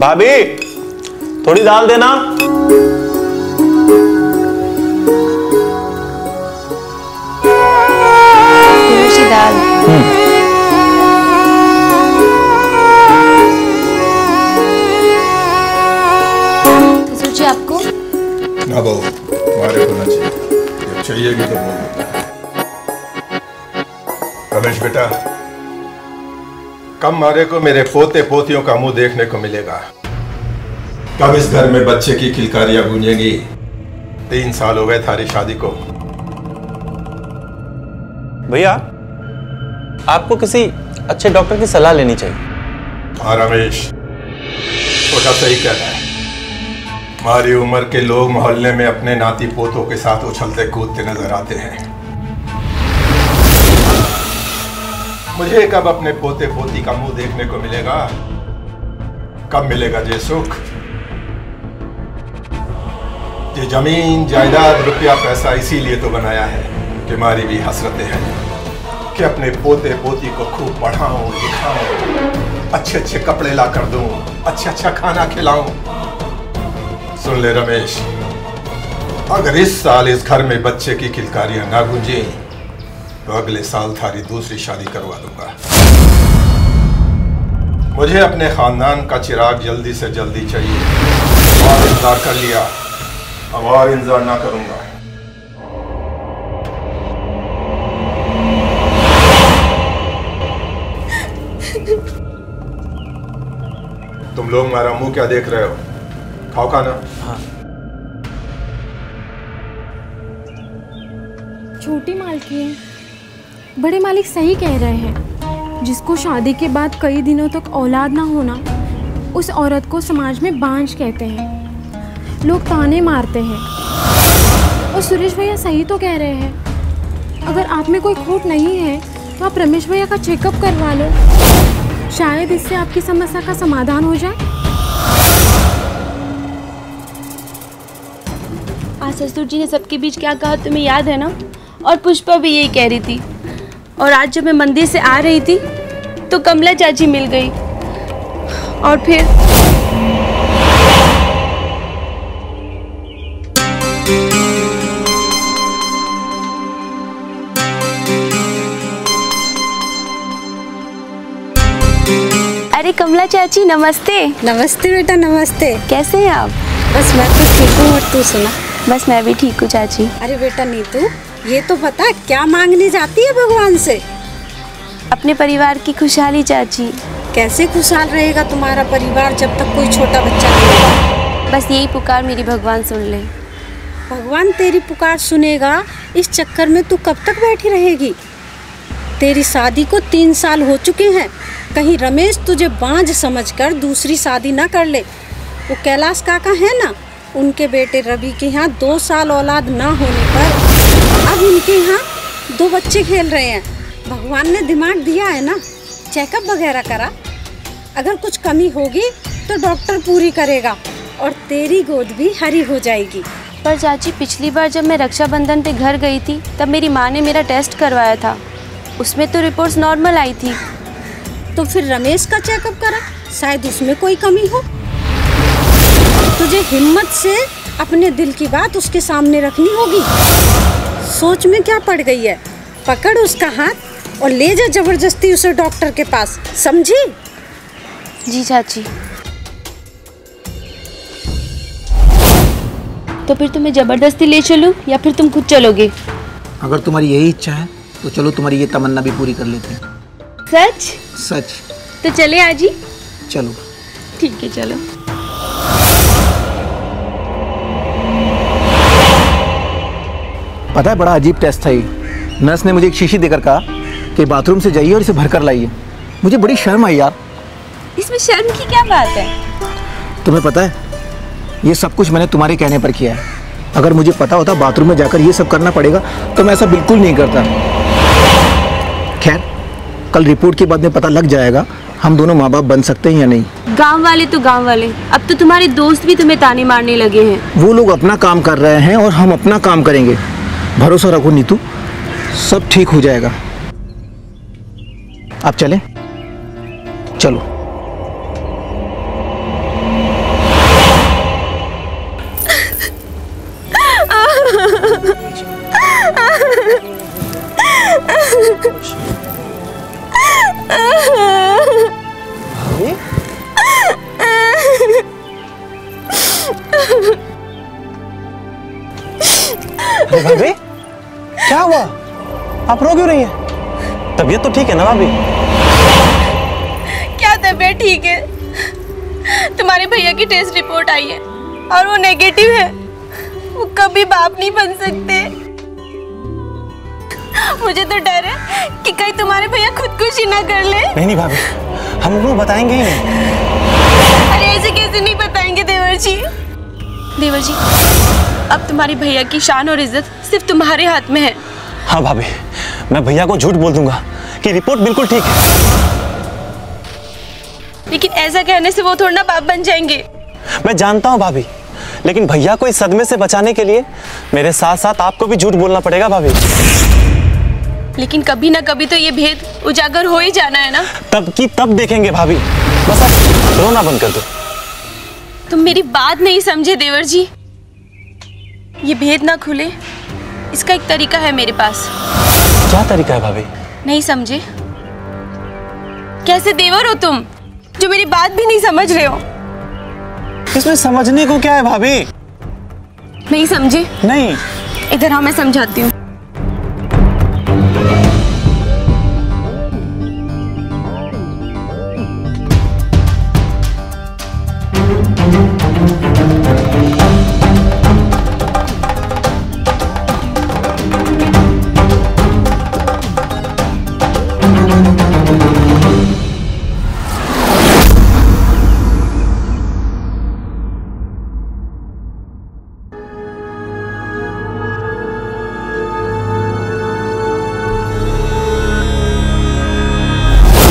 भाभी थोड़ी दाल देना। थोड़ी सी दाल। सोचिए आपको ना बहू, हमारे को ना चाहिए, जब चाहिए भी तो बोल देता है। रमेश बेटा, कब मारे को मेरे पोते पोतियों का मुंह देखने को मिलेगा? कब इस घर में बच्चे की किलकारियां गूंजेंगी? 3 साल हो गए थारी शादी को। भैया आपको किसी अच्छे डॉक्टर की सलाह लेनी चाहिए। हाँ रमेश, छोटा सही कह रहा है। हमारी उम्र के लोग मोहल्ले में अपने नाती पोतों के साथ उछलते कूदते नजर आते हैं। मुझे कब अपने पोते पोती का मुंह देखने को मिलेगा? कब मिलेगा ये सुख? ये जमीन जायदाद रुपया पैसा इसीलिए तो बनाया है कि हमारी भी हसरतें हैं कि अपने पोते पोती को खूब पढ़ाऊं लिखाऊं, अच्छे अच्छे कपड़े ला कर दूं, अच्छा खाना खिलाऊं। सुन ले रमेश, अगर इस साल इस घर में बच्चे की किलकारियां ना गूंजी तो अगले साल थारी दूसरी शादी करवा दूंगा। मुझे अपने खानदान का चिराग जल्दी से जल्दी चाहिए। और इंतजार कर लिया, अब और इंतजार ना करूंगा। तुम लोग मेरा मुंह क्या देख रहे हो? खाओ खाना। हाँ। छोटी मालकिन, बड़े मालिक सही कह रहे हैं। जिसको शादी के बाद कई दिनों तक औलाद ना होना, उस औरत को समाज में बांझ कहते हैं। लोग ताने मारते हैं। और सुरेश भैया सही तो कह रहे हैं। अगर आप में कोई खोट नहीं है तो आप रमेश भैया का चेकअप करवा लो। शायद इससे आपकी समस्या का समाधान हो जाए। आज ससुर जी ने सबके बीच क्या कहा तुम्हें याद है ना? और पुष्पा भी यही कह रही थी। और आज जब मैं मंदिर से आ रही थी तो कमला चाची मिल गई। और फिर अरे कमला चाची नमस्ते। नमस्ते बेटा, नमस्ते। कैसे हैं आप? बस मैं तो ठीक हूँ, और तू सुना? बस मैं भी ठीक हूँ चाची। अरे बेटा नीतू, ये तो बता क्या मांगने जाती है भगवान से? अपने परिवार की खुशहाली चाची। कैसे खुशहाल रहेगा तुम्हारा परिवार जब तक कोई छोटा बच्चा नहीं होगा? बस यही पुकार मेरी भगवान सुन ले। भगवान तेरी पुकार सुनेगा, इस चक्कर में तू कब तक बैठी रहेगी? तेरी शादी को 3 साल हो चुके हैं। कहीं रमेश तुझे बांझ समझकर दूसरी शादी ना कर ले। वो कैलाश काका है ना, उनके बेटे रवि के यहाँ 2 साल औलाद ना होने पर अब उनके यहाँ 2 बच्चे खेल रहे हैं। भगवान ने दिमाग दिया है ना, चेकअप वगैरह करा। अगर कुछ कमी होगी तो डॉक्टर पूरी करेगा और तेरी गोद भी हरी हो जाएगी। पर चाची पिछली बार जब मैं रक्षाबंधन पे घर गई थी तब मेरी माँ ने मेरा टेस्ट करवाया था। उसमें तो रिपोर्ट्स नॉर्मल आई थी। तो फिर रमेश का चेकअप करा, शायद उसमें कोई कमी हो। तुझे हिम्मत से अपने दिल की बात उसके सामने रखनी होगी। सोच में क्या पड़ गई है? पकड़ उसका हाथ और ले जा जबरदस्ती उसे डॉक्टर के पास, समझी? जी चाची। तो फिर तुम्हें जबरदस्ती ले चलूं या फिर तुम खुद चलोगे? अगर तुम्हारी यही इच्छा है तो चलो, तुम्हारी ये तमन्ना भी पूरी कर लेते हैं। सच? सच। तो चले आज ही? चलो। ठीक है चलो। पता है बड़ा अजीब टेस्ट था ये। नर्स ने मुझे एक शीशी देकर कहा कि बाथरूम से जाइए और इसे भर कर लाइए। मुझे बड़ी शर्म आई यार। इसमें शर्म की क्या बात है? तुम्हें पता है ये सब कुछ मैंने तुम्हारे कहने पर किया है। अगर मुझे पता होता बाथरूम में जाकर ये सब करना पड़ेगा तो मैं ऐसा बिल्कुल नहीं करता। खैर, कल रिपोर्ट के बाद में पता लग जाएगा हम दोनों माँ बाप बन सकते हैं या नहीं। गांव वाले तो गांव वाले, अब तो तुम्हारे दोस्त भी तुम्हें ताने मारने लगे हैं। वो लोग अपना काम कर रहे हैं और हम अपना काम करेंगे। भरोसा रखो नीतू, सब ठीक हो जाएगा। आप चलें? चलो। आप रो क्यों रही हैं? तबीयत तो ठीक है ना भाभी? क्या तबीयत ठीक है? तुम्हारे भैया की टेस्ट रिपोर्ट आई है और वो नेगेटिव है। वो कभी बाप नहीं बन सकते। मुझे तो डर है कि कहीं तुम्हारे भैया खुदकुशी ना कर ले। नहीं भाभी, हम उनको बताएंगे ही नहीं। अरे ऐसे कैसे नहीं बताएंगे देवर जी? देवर जी, अब तुम्हारे भैया की शान और इज्जत सिर्फ तुम्हारे हाथ में है। हाँ भाभी, मैं भैया को झूठ बोल दूंगा कि रिपोर्ट बिल्कुल ठीक है। लेकिन ऐसा कहने से वो थोड़ा ना बाप बन जाएंगे। मैं जानता हूँ भाभी, लेकिन भैया को इस सदमे से बचाने के लिए मेरे साथ साथ आपको भी झूठ बोलना पड़ेगा भाभी। लेकिन कभी ना कभी तो ये भेद उजागर हो ही जाना है ना। तब की तब देखेंगे भाभी, बस आप रोना बंद कर दो। तुम मेरी बात नहीं समझे देवर जी। ये भेद ना खुले, इसका एक तरीका है मेरे पास। क्या तरीका है भाभी? नहीं समझे? कैसे देवर हो तुम जो मेरी बात भी नहीं समझ रहे हो? इसमें समझने को क्या है भाभी? नहीं समझे? नहीं। इधर आओ, मैं समझाती हूँ।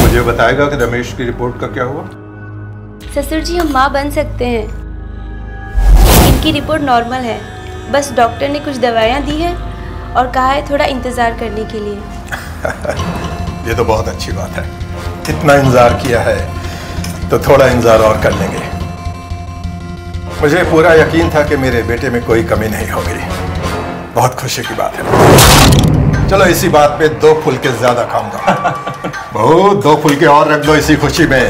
मुझे बताएगा कि रमेश की रिपोर्ट का क्या हुआ? ससुर जी, हम माँ बन सकते हैं। इनकी रिपोर्ट नॉर्मल है, बस डॉक्टर ने कुछ दवाइयाँ दी है और कहा है थोड़ा इंतज़ार करने के लिए। ये तो बहुत अच्छी बात है। इतना इंतजार किया है तो थोड़ा इंतजार और कर लेंगे। मुझे पूरा यकीन था कि मेरे बेटे में कोई कमी नहीं होगी। बहुत खुशी की बात है। चलो इसी बात पे 2 फुलके ज्यादा खाऊंगा। बहू, 2 फुलके और रख दो इसी खुशी में।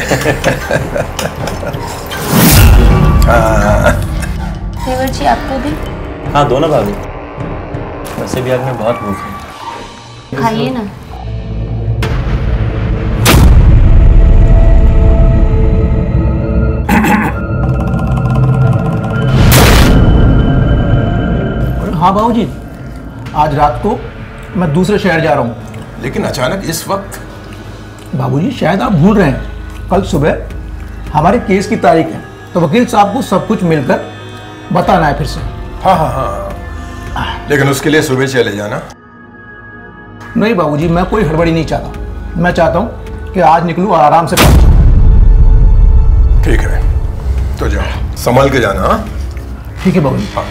देवर जी, आपको भी? हाँ, दो ना भाभी। वैसे भी आज मैं बहुत भूख है। खाइए ना। हाँ बाबूजी, आज रात को मैं दूसरे शहर जा रहा हूँ। लेकिन अचानक इस वक्त? बाबूजी, शायद आप भूल रहे हैं, कल सुबह हमारे केस की तारीख है, तो वकील साहब को सब कुछ मिलकर बताना है फिर से। हाँ हाँ हाँ, लेकिन उसके लिए सुबह चले जाना। नहीं बाबूजी, मैं कोई हड़बड़ी नहीं चाहता। मैं चाहता हूँ कि आज निकलूँ और आराम से पहुँचूँ। ठीक है, तो जाओ, संभल के जाना। हाँ ठीक है बाबूजी। हाँ।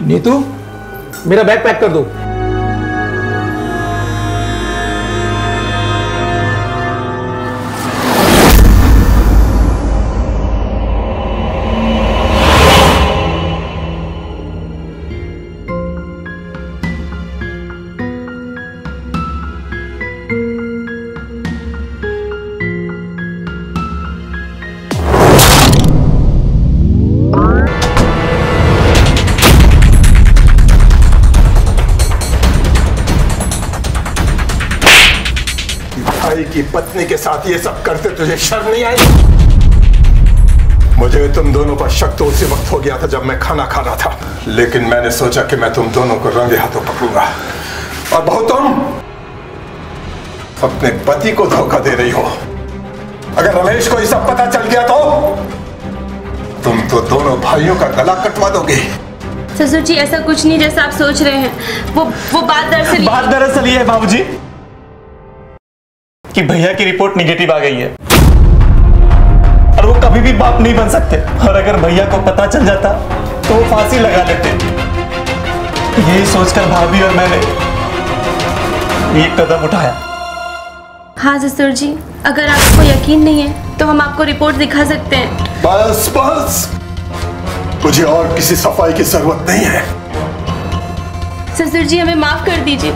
नीतू, मेरा बैग पैक कर दो। भाई की पत्नी के साथ ये सब करते तुझे शर्म नहीं आई? मुझे तुम दोनों पर शक तो उसी वक्त हो गया था जब मैं खाना खा रहा था, लेकिन मैंने सोचा कि मैं तुम दोनों को रंगे हाथों पकड़ूंगा। और बहुत तुम अपने पति को धोखा दे रही हो। अगर रमेश को ये सब पता चल गया तो तुम तो दोनों भाइयों का गला कटवा दोगे। ससुर जी, ऐसा कुछ नहीं जैसा आप सोच रहे हैं। वो बात दरअसल ये है बाबूजी कि भैया की रिपोर्ट निगेटिव आ गई है और वो कभी भी बाप नहीं बन सकते। और अगर भैया को पता चल जाता तो वो फांसी लगा लेते। यही सोचकर भाभी और मैंने ये कदम उठाया। हाँ ससुर जी, अगर आपको यकीन नहीं है तो हम आपको रिपोर्ट दिखा सकते हैं। बस बस, मुझे और किसी सफाई की जरूरत नहीं है। ससुर जी, हमें माफ कर दीजिए।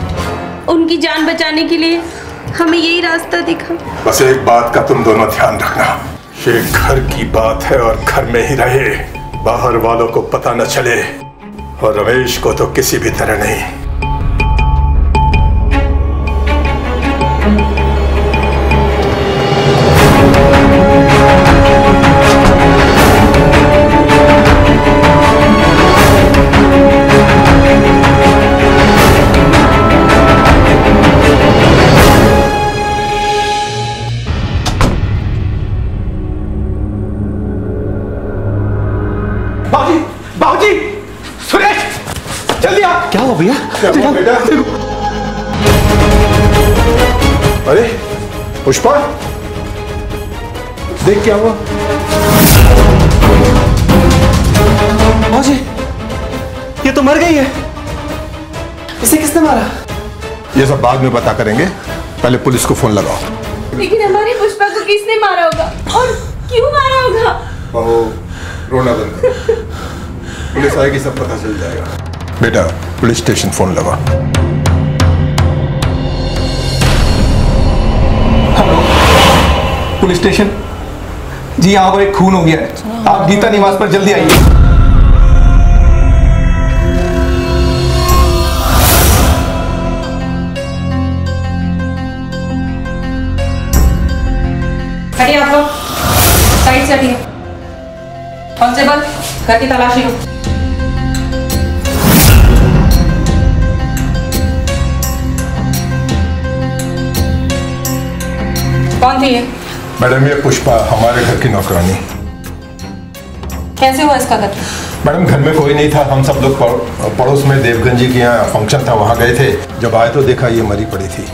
उनकी जान बचाने के लिए हमें यही रास्ता दिखा। बस एक बात का तुम दोनों ध्यान रखना, ये घर की बात है और घर में ही रहे, बाहर वालों को पता न चले। और रमेश को तो किसी भी तरह नहीं। बाबूजी, सुरेश, जल्दी आ। क्या हुआ भैया? क्या हुआ बेटा? अरे पुष्पा, देख क्या हुआ? बाबूजी, ये तो मर गई है। इसे किसने मारा? ये सब बाद में पता करेंगे, पहले पुलिस को फोन लगाओ। लेकिन हमारी पुष्पा को किसने मारा होगा और क्यों मारा होगा? बहू, रोना बंद करो। पुलिस आएगी, सब पता चल जाएगा। बेटा, पुलिस स्टेशन फोन लगा। Hello, police station. जी, यहाँ पर एक खून हो गया है। आप गीता निवास पर जल्दी आइए। हटिए आप लोग, साइड से हटिए। कांस्टेबल, घर की तलाशी लो। कौन थी ये? मैडम, ये पुष्पा हमारे घर की नौकरानी। कैसे हुआ इसका कत्ल? मैडम, घर में कोई नहीं था। हम सब लोग पड़ोस में देवगन जी के यहाँ फंक्शन था, वहाँ गए थे। जब आए तो देखा ये मरी पड़ी थी।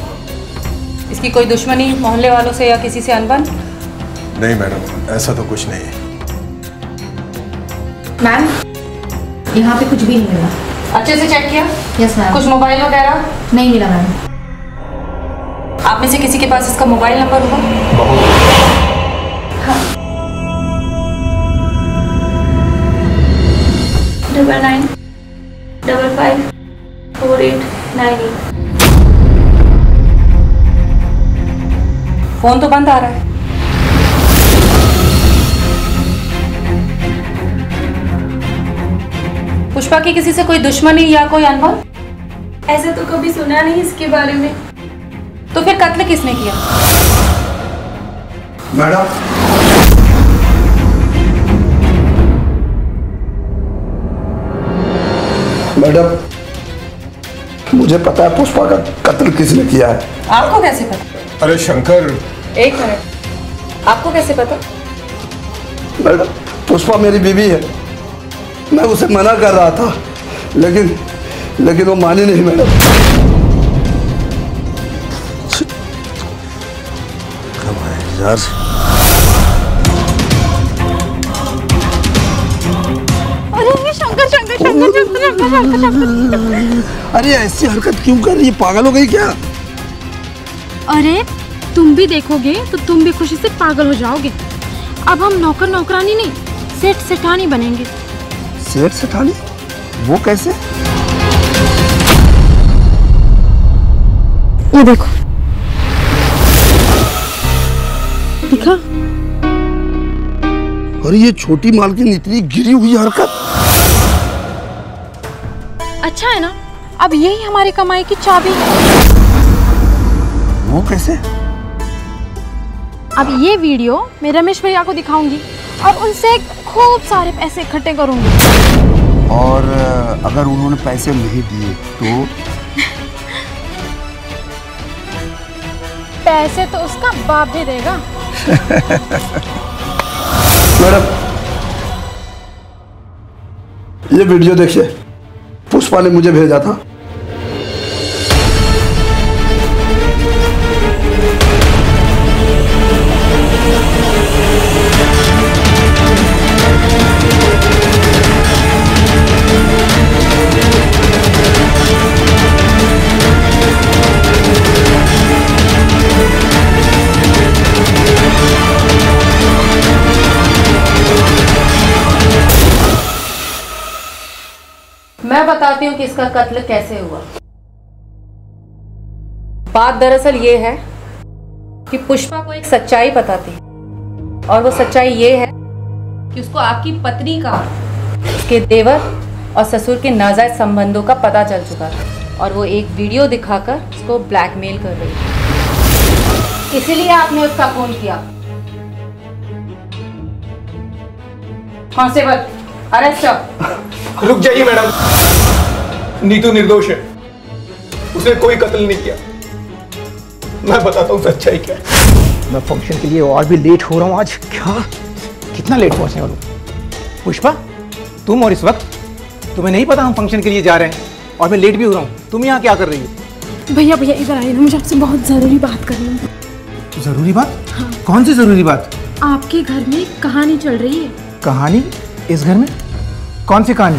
इसकी कोई दुश्मनी मोहल्ले वालों से या किसी से अनबन? नहीं मैडम, ऐसा तो कुछ नहीं है। मैम, यहाँ पे कुछ भी नहीं मिला। अच्छे से चेक किया? Yes ma'am. कुछ मोबाइल वगैरह? नहीं मिला मैम। आप में से किसी के पास इसका मोबाइल नंबर होगा? हाँ। 99 55 4898। फोन तो बंद आ रहा है। पुष्पा की किसी से कोई दुश्मनी या कोई अनबन? ऐसा तो कभी सुना नहीं इसके बारे में। तो फिर कत्ल किसने किया? मैडम, मुझे पता है पुष्पा का कत्ल किसने किया है। आपको कैसे पता? अरे शंकर, एक मिनट, आपको कैसे पता? मैडम, पुष्पा मेरी बीवी है। मैं उसे मना कर रहा था, लेकिन वो मानी नहीं मैडम। यार, अरे शंकर। अरे ऐसी हरकत क्यों कर रही है? पागल हो गई क्या? अरे तुम भी देखोगे तो तुम भी खुशी से पागल हो जाओगे। अब हम नौकर नौकरानी नहीं, सेठ सेठानी बनेंगे। सेठ सेठानी? वो कैसे? ये देखो, दिखा? अरे ये छोटी मालकिन इतनी गिरी हुई हरकत। अच्छा है ना, अब यही हमारी कमाई की चाबी है। वो कैसे? अब ये वीडियो मैं रमेश भैया को दिखाऊंगी और उनसे खूब सारे पैसे इकट्ठे करूंगी। और अगर उन्होंने पैसे नहीं दिए तो? पैसे तो उसका बाप भी देगा। मैडम, ये वीडियो देखिए, पुष्पा ने मुझे भेजा था। मैं बताती हूँ कि इसका कत्ल कैसे हुआ। बात दरअसल ये है कि पुष्पा को एक सच्चाई पता थी, और वो सच्चाई ये है कि उसको आपकी पत्नी का उसके देवर और ससुर के नाजायज संबंधों का पता चल चुका था और वो एक वीडियो दिखाकर उसको ब्लैकमेल कर रही थी। इसीलिए आपने उसका फोन किया। Constable, arrest. रुक जाइए मैडम, नीतू निर्दोष है, उसने कोई कत्ल नहीं किया। मैं बताता हूँ सच्चाई क्या है। मैं फंक्शन के लिए और भी लेट हो रहा हूँ आज। क्या? कितना लेट पहुंचने वाला हूँ? पुष्पा, तुम और इस वक्त तुम्हें नहीं पता हम फंक्शन के लिए जा रहे हैं और मैं लेट भी हो रहा हूँ। तुम यहाँ क्या कर रही हो? भैया भैया इधर आइए ना, मुझे आपसे बहुत ज़रूरी बात करनी है। जरूरी बात? हाँ। कौन सी जरूरी बात? आपके घर में कहानी चल रही है। कहानी? इस घर में? कौन सी कहानी?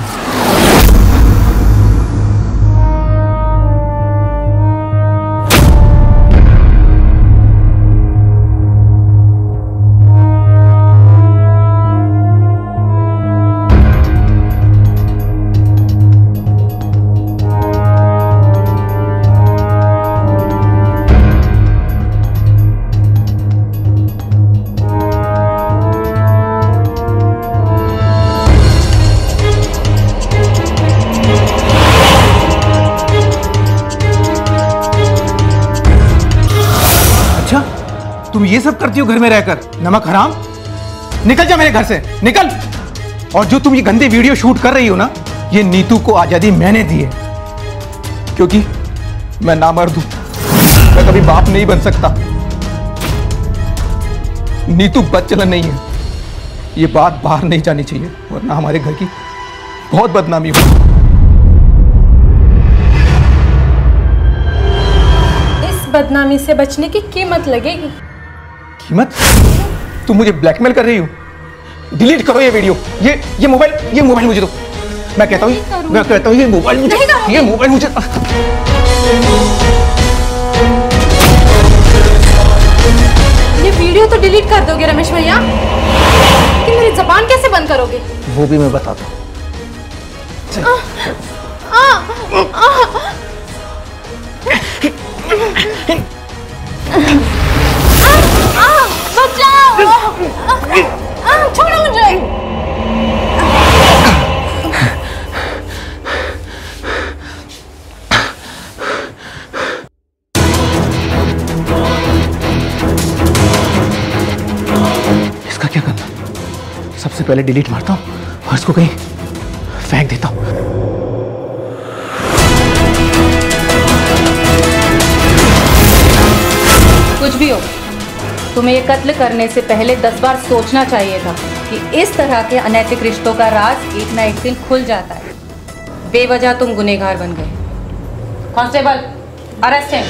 तुम ये सब करती हो घर में रहकर? नमक हराम, निकल जा मेरे घर से, निकल। और जो तुम ये गंदे वीडियो शूट कर रही हो ना, ये नीतू को आजादी मैंने दी है, क्योंकि मैं नामर्द हूं, मैं कभी बाप नहीं बन सकता। नीतू बदचलन नहीं है, ये बात बाहर नहीं जानी चाहिए, वरना हमारे घर की बहुत बदनामी हो। इस बदनामी से बचने की कीमत लगेगी। कीमत? तुम मुझे ब्लैकमेल कर रही हो? डिलीट करो ये वीडियो, ये मोबाइल मुझे दो। मैं कहता हूँ ये मोबाइल मुझे, ये वीडियो तो डिलीट कर दोगे रमेश भैया, लेकिन मेरी जबान कैसे बंद करोगे? वो भी मैं बताता हूँ। छोड़ो मुझे। इसका क्या करना? सबसे पहले डिलीट मारता हूँ और इसको कहीं फेंक देता हूँ। कुछ भी हो, तुम्हें ये कत्ल करने से पहले 10 बार सोचना चाहिए था कि इस तरह के अनैतिक रिश्तों का राज एक ना एक दिन खुल जाता है। बेवजह तुम गुनहगार बन गए। कांस्टेबल, अरेस्ट है।